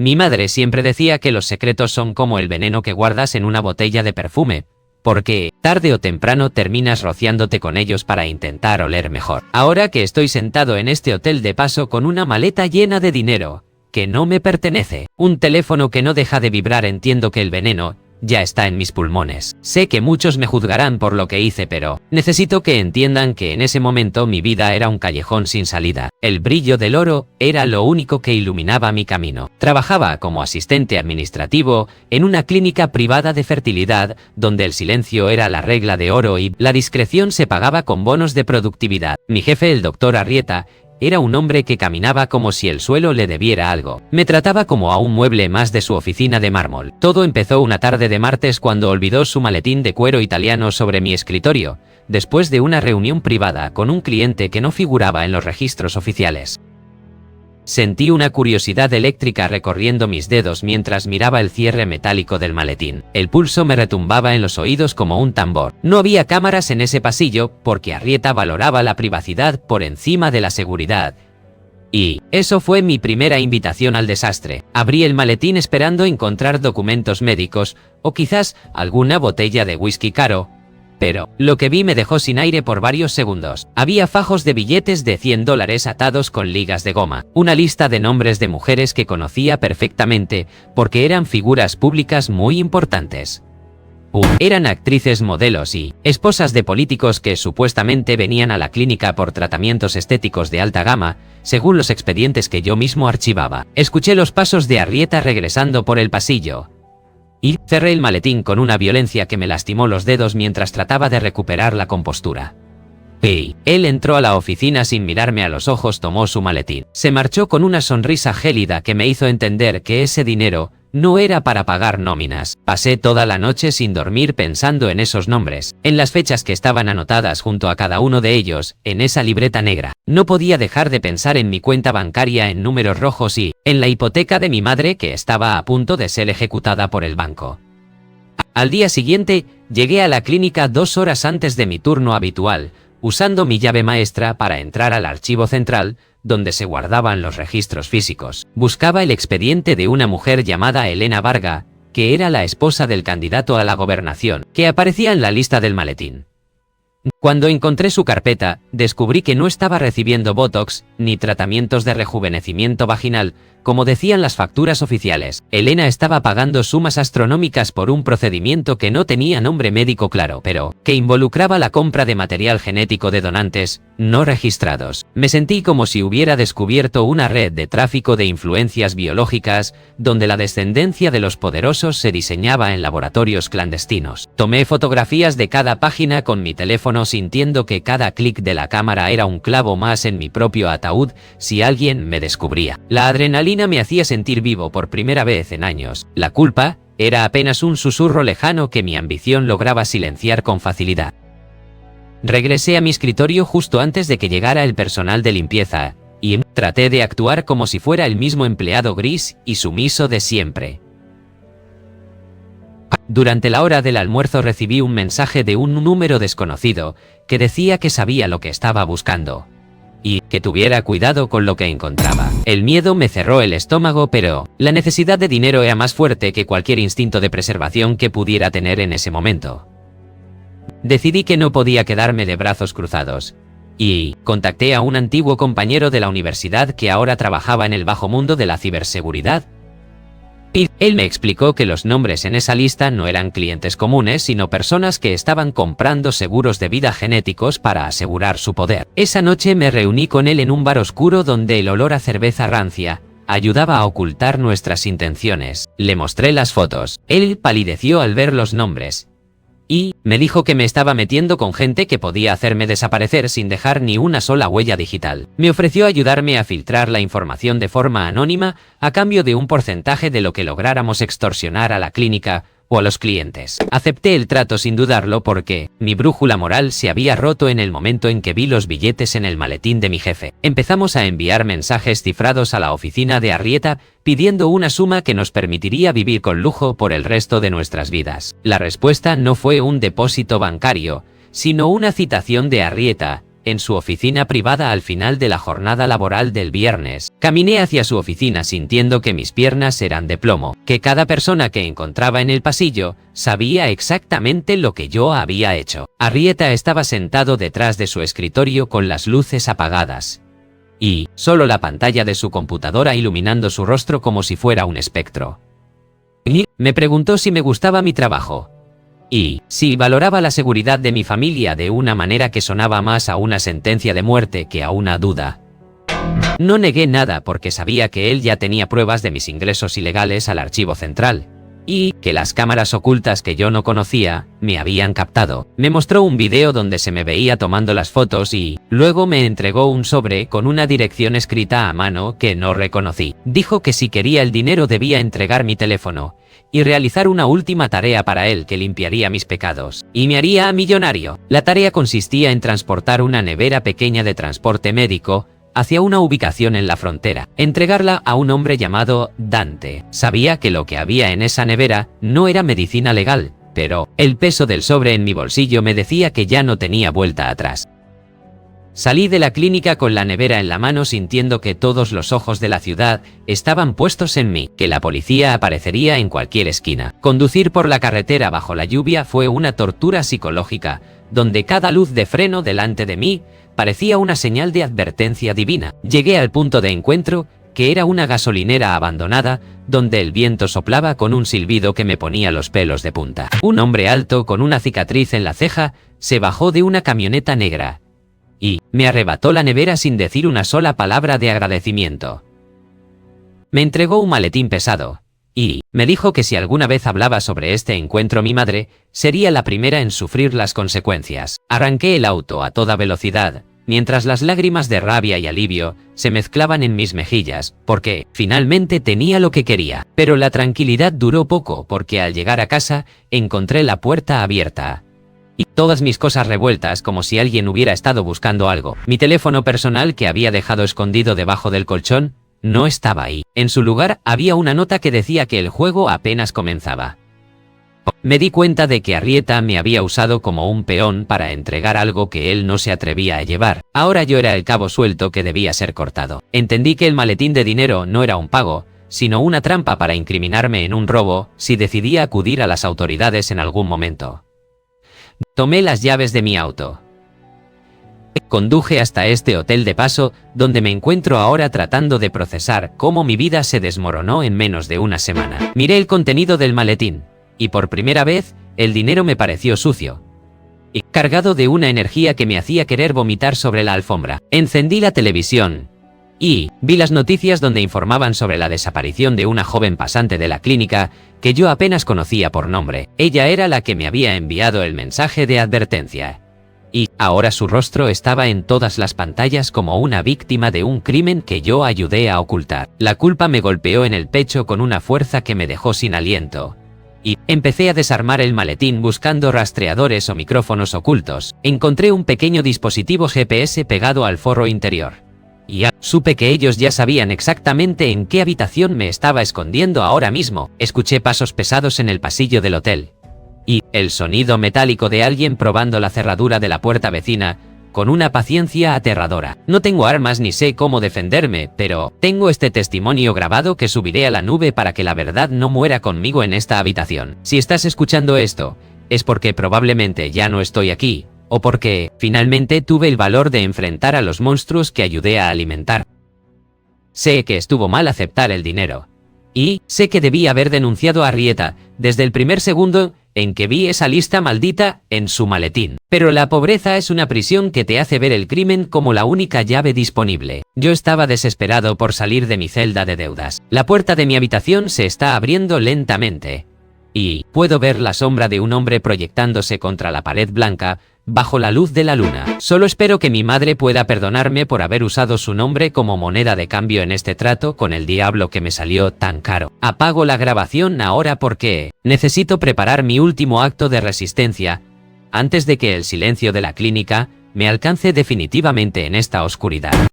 Mi madre siempre decía que los secretos son como el veneno que guardas en una botella de perfume, porque tarde o temprano terminas rociándote con ellos para intentar oler mejor. Ahora que estoy sentado en este hotel de paso con una maleta llena de dinero que no me pertenece, un teléfono que no deja de vibrar, entiendo que el veneno ya está en mis pulmones. Sé que muchos me juzgarán por lo que hice, pero necesito que entiendan que en ese momento mi vida era un callejón sin salida. El brillo del oro era lo único que iluminaba mi camino. Trabajaba como asistente administrativo en una clínica privada de fertilidad, donde el silencio era la regla de oro y la discreción se pagaba con bonos de productividad. Mi jefe, el doctor Arrieta, era un hombre que caminaba como si el suelo le debiera algo. Me trataba como a un mueble más de su oficina de mármol. Todo empezó una tarde de martes cuando olvidó su maletín de cuero italiano sobre mi escritorio, después de una reunión privada con un cliente que no figuraba en los registros oficiales. Sentí una curiosidad eléctrica recorriendo mis dedos mientras miraba el cierre metálico del maletín. El pulso me retumbaba en los oídos como un tambor. No había cámaras en ese pasillo porque Arrieta valoraba la privacidad por encima de la seguridad. Y eso fue mi primera invitación al desastre. Abrí el maletín esperando encontrar documentos médicos o quizás alguna botella de whisky caro. Pero lo que vi me dejó sin aire por varios segundos. Había fajos de billetes de $100 atados con ligas de goma. Una lista de nombres de mujeres que conocía perfectamente porque eran figuras públicas muy importantes. Eran actrices, modelos y esposas de políticos que supuestamente venían a la clínica por tratamientos estéticos de alta gama, según los expedientes que yo mismo archivaba. Escuché los pasos de Arrieta regresando por el pasillo. Y cerré el maletín con una violencia que me lastimó los dedos mientras trataba de recuperar la compostura. Él entró a la oficina sin mirarme a los ojos, tomó su maletín. Se marchó con una sonrisa gélida que me hizo entender que ese dinero no era para pagar nóminas. Pasé toda la noche sin dormir pensando en esos nombres, en las fechas que estaban anotadas junto a cada uno de ellos, en esa libreta negra. No podía dejar de pensar en mi cuenta bancaria en números rojos y en la hipoteca de mi madre que estaba a punto de ser ejecutada por el banco. Al día siguiente, llegué a la clínica 2 horas antes de mi turno habitual, usando mi llave maestra para entrar al archivo central, donde se guardaban los registros físicos. Buscaba el expediente de una mujer llamada Elena Varga, que era la esposa del candidato a la gobernación, que aparecía en la lista del maletín. Cuando encontré su carpeta, descubrí que no estaba recibiendo Botox ni tratamientos de rejuvenecimiento vaginal, como decían las facturas oficiales. Elena estaba pagando sumas astronómicas por un procedimiento que no tenía nombre médico claro, pero que involucraba la compra de material genético de donantes no registrados. Me sentí como si hubiera descubierto una red de tráfico de influencias biológicas, donde la descendencia de los poderosos se diseñaba en laboratorios clandestinos. Tomé fotografías de cada página con mi teléfono, sintiendo que cada clic de la cámara era un clavo más en mi propio ataúd si alguien me descubría. La adrenalina me hacía sentir vivo por primera vez en años. La culpa era apenas un susurro lejano que mi ambición lograba silenciar con facilidad. Regresé a mi escritorio justo antes de que llegara el personal de limpieza, y traté de actuar como si fuera el mismo empleado gris y sumiso de siempre. Durante la hora del almuerzo recibí un mensaje de un número desconocido que decía que sabía lo que estaba buscando y que tuviera cuidado con lo que encontraba. El miedo me cerró el estómago, pero la necesidad de dinero era más fuerte que cualquier instinto de preservación que pudiera tener en ese momento. Decidí que no podía quedarme de brazos cruzados y contacté a un antiguo compañero de la universidad que ahora trabajaba en el bajo mundo de la ciberseguridad. Y él me explicó que los nombres en esa lista no eran clientes comunes, sino personas que estaban comprando seguros de vida genéticos para asegurar su poder. Esa noche me reuní con él en un bar oscuro donde el olor a cerveza rancia ayudaba a ocultar nuestras intenciones. Le mostré las fotos. Él palideció al ver los nombres y me dijo que me estaba metiendo con gente que podía hacerme desaparecer sin dejar ni una sola huella digital. Me ofreció ayudarme a filtrar la información de forma anónima a cambio de un porcentaje de lo que lográramos extorsionar a la clínica o a los clientes. Acepté el trato sin dudarlo porque mi brújula moral se había roto en el momento en que vi los billetes en el maletín de mi jefe. Empezamos a enviar mensajes cifrados a la oficina de Arrieta pidiendo una suma que nos permitiría vivir con lujo por el resto de nuestras vidas. La respuesta no fue un depósito bancario, sino una citación de Arrieta, en su oficina privada al final de la jornada laboral del viernes. Caminé hacia su oficina sintiendo que mis piernas eran de plomo, que cada persona que encontraba en el pasillo sabía exactamente lo que yo había hecho. Arrieta estaba sentado detrás de su escritorio con las luces apagadas y solo la pantalla de su computadora iluminando su rostro como si fuera un espectro. Y me preguntó si me gustaba mi trabajo y si valoraba la seguridad de mi familia de una manera que sonaba más a una sentencia de muerte que a una duda. No negué nada porque sabía que él ya tenía pruebas de mis ingresos ilegales al archivo central y que las cámaras ocultas que yo no conocía me habían captado. Me mostró un video donde se me veía tomando las fotos y luego me entregó un sobre con una dirección escrita a mano que no reconocí. Dijo que si quería el dinero debía entregar mi teléfono y realizar una última tarea para él que limpiaría mis pecados y me haría millonario. La tarea consistía en transportar una nevera pequeña de transporte médico hacia una ubicación en la frontera, entregarla a un hombre llamado Dante. Sabía que lo que había en esa nevera no era medicina legal, pero el peso del sobre en mi bolsillo me decía que ya no tenía vuelta atrás. Salí de la clínica con la nevera en la mano sintiendo que todos los ojos de la ciudad estaban puestos en mí, que la policía aparecería en cualquier esquina. Conducir por la carretera bajo la lluvia fue una tortura psicológica, donde cada luz de freno delante de mí parecía una señal de advertencia divina. Llegué al punto de encuentro, que era una gasolinera abandonada, donde el viento soplaba con un silbido que me ponía los pelos de punta. Un hombre alto con una cicatriz en la ceja se bajó de una camioneta negra y me arrebató la nevera sin decir una sola palabra de agradecimiento. Me entregó un maletín pesado y me dijo que si alguna vez hablaba sobre este encuentro mi madre, sería la primera en sufrir las consecuencias. Arranqué el auto a toda velocidad, mientras las lágrimas de rabia y alivio se mezclaban en mis mejillas, porque finalmente tenía lo que quería. Pero la tranquilidad duró poco porque al llegar a casa encontré la puerta abierta y todas mis cosas revueltas como si alguien hubiera estado buscando algo. Mi teléfono personal que había dejado escondido debajo del colchón no estaba ahí. En su lugar había una nota que decía que el juego apenas comenzaba. Me di cuenta de que Arrieta me había usado como un peón para entregar algo que él no se atrevía a llevar. Ahora yo era el cabo suelto que debía ser cortado. Entendí que el maletín de dinero no era un pago, sino una trampa para incriminarme en un robo si decidía acudir a las autoridades en algún momento. Tomé las llaves de mi auto. Conduje hasta este hotel de paso, donde me encuentro ahora tratando de procesar cómo mi vida se desmoronó en menos de una semana. Miré el contenido del maletín, y por primera vez, el dinero me pareció sucio y cargado de una energía que me hacía querer vomitar sobre la alfombra. Encendí la televisión y vi las noticias donde informaban sobre la desaparición de una joven pasante de la clínica que yo apenas conocía por nombre. Ella era la que me había enviado el mensaje de advertencia. Y ahora su rostro estaba en todas las pantallas como una víctima de un crimen que yo ayudé a ocultar. La culpa me golpeó en el pecho con una fuerza que me dejó sin aliento. Y empecé a desarmar el maletín buscando rastreadores o micrófonos ocultos. Encontré un pequeño dispositivo GPS pegado al forro interior. Y supe que ellos ya sabían exactamente en qué habitación me estaba escondiendo ahora mismo. Escuché pasos pesados en el pasillo del hotel y el sonido metálico de alguien probando la cerradura de la puerta vecina con una paciencia aterradora. No tengo armas ni sé cómo defenderme, pero tengo este testimonio grabado que subiré a la nube para que la verdad no muera conmigo en esta habitación. Si estás escuchando esto, es porque probablemente ya no estoy aquí, o porque finalmente tuve el valor de enfrentar a los monstruos que ayudé a alimentar. Sé que estuvo mal aceptar el dinero. Y sé que debí haber denunciado a Arrieta desde el primer segundo en que vi esa lista maldita en su maletín. Pero la pobreza es una prisión que te hace ver el crimen como la única llave disponible. Yo estaba desesperado por salir de mi celda de deudas. La puerta de mi habitación se está abriendo lentamente y puedo ver la sombra de un hombre proyectándose contra la pared blanca bajo la luz de la luna. Solo espero que mi madre pueda perdonarme por haber usado su nombre como moneda de cambio en este trato con el diablo que me salió tan caro. Apago la grabación ahora porque necesito preparar mi último acto de resistencia antes de que el silencio de la clínica me alcance definitivamente en esta oscuridad.